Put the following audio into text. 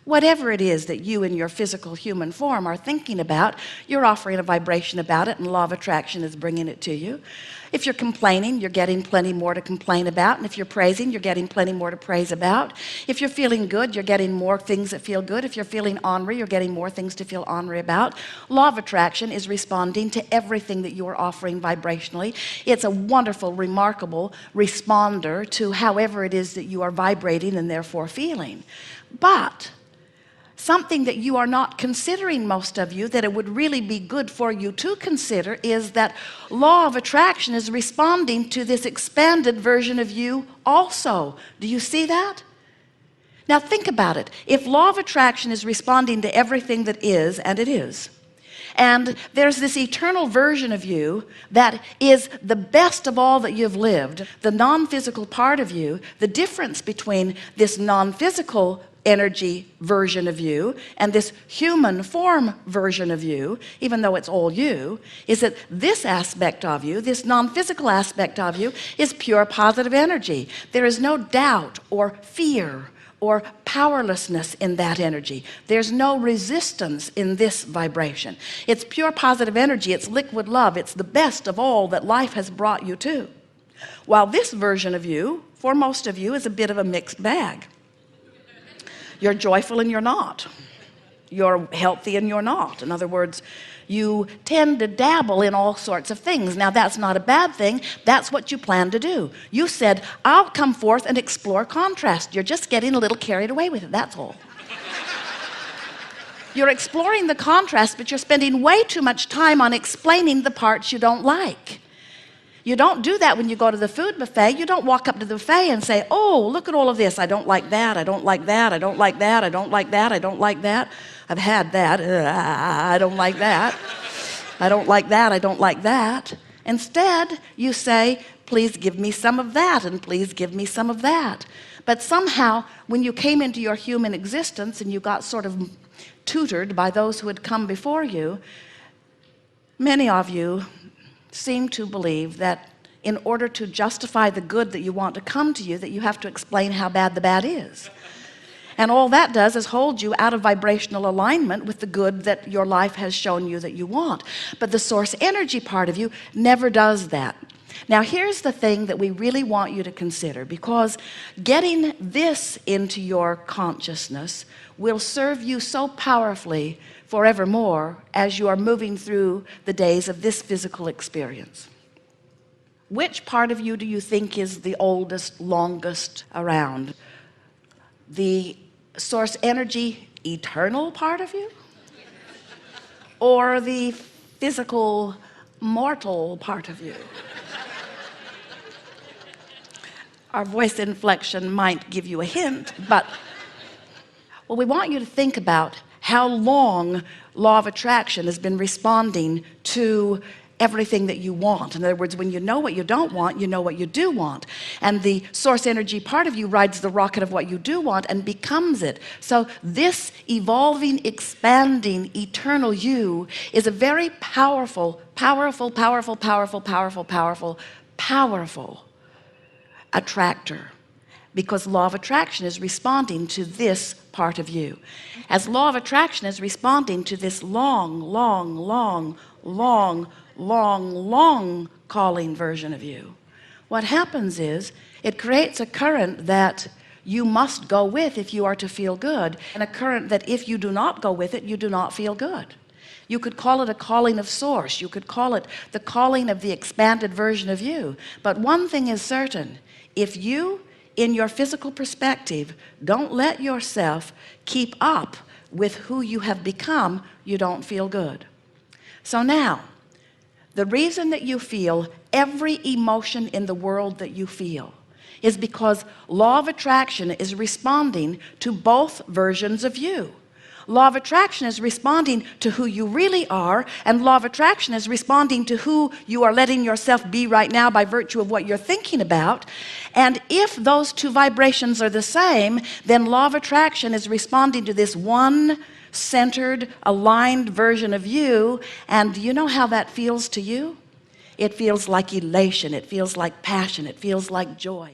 Whatever it is that you in your physical human form are thinking about, you're offering a vibration about it, and law of attraction is bringing it to you. If you're complaining, you're getting plenty more to complain about. And if you're praising, you're getting plenty more to praise about. If you're feeling good, you're getting more things that feel good. If you're feeling ornery, you're getting more things to feel ornery about. Law of attraction is responding to everything that you are offering vibrationally. It's a wonderful, remarkable responder to however it is that you are vibrating and therefore feeling. But something that you are not considering, most of you, that it would really be good for you to consider, is that law of attraction is responding to this expanded version of you also. Do you see that? Now think about it. If law of attraction is responding to everything that is, and it is, and there's this eternal version of you that is the best of all that you've lived, the non-physical part of you, the difference between this non-physical energy version of you and this human form version of you, even though it's all you, is that this aspect of you, this non-physical aspect of you, is pure positive energy. There is no doubt or fear or powerlessness in that energy. There's no resistance in this vibration. It's pure positive energy. It's liquid love. It's the best of all that life has brought you to. While this version of you, for most of you, is a bit of a mixed bag. You're joyful and you're not. You're healthy and you're not. In other words, you tend to dabble in all sorts of things. Now that's not a bad thing. That's what you plan to do. You said, I'll come forth and explore contrast. You're just getting a little carried away with it, that's all. You're exploring the contrast, but you're spending way too much time on explaining the parts you don't like. You don't do that when you go to the food buffet. You don't walk up to the buffet and say, oh, look at all of this. I don't like that. I don't like that. I don't like that. I don't like that. I don't like that. I've had that. I don't like that. I don't like that. I don't like that. Instead, you say, please give me some of that, and please give me some of that. But somehow, when you came into your human existence and you got sort of tutored by those who had come before you, many of you seem to believe that in order to justify the good that you want to come to you, that you have to explain how bad the bad is. And all that does is hold you out of vibrational alignment with the good that your life has shown you that you want. But the source energy part of you never does that. Now here's the thing that we really want you to consider, because getting this into your consciousness will serve you so powerfully forevermore as you are moving through the days of this physical experience. Which part of you do you think is the oldest, longest around? The source energy, eternal part of you? Or the physical, mortal part of you? Our voice inflection might give you a hint, but well, we want you to think about how long law of attraction has been responding to everything that you want. In other words, when you know what you don't want, you know what you do want. And the source energy part of you rides the rocket of what you do want and becomes it. So this evolving, expanding, eternal you is a very powerful, powerful, powerful, powerful, powerful, powerful, powerful attractor. Because law of attraction is responding to this part of you. As law of attraction is responding to this long, long, long, long, long, long calling version of you, what happens is it creates a current that you must go with if you are to feel good, and a current that if you do not go with it, you do not feel good. You could call it a calling of source. You could call it the calling of the expanded version of you. But one thing is certain: if you, in your physical perspective, don't let yourself keep up with who you have become, you don't feel good. So now, the reason that you feel every emotion in the world that you feel is because law of attraction is responding to both versions of you. Law of attraction is responding to who you really are, and law of attraction is responding to who you are letting yourself be right now by virtue of what you're thinking about. And if those two vibrations are the same, then law of attraction is responding to this one centered, aligned version of you. And do you know how that feels to you? It feels like elation. It feels like passion. It feels like joy.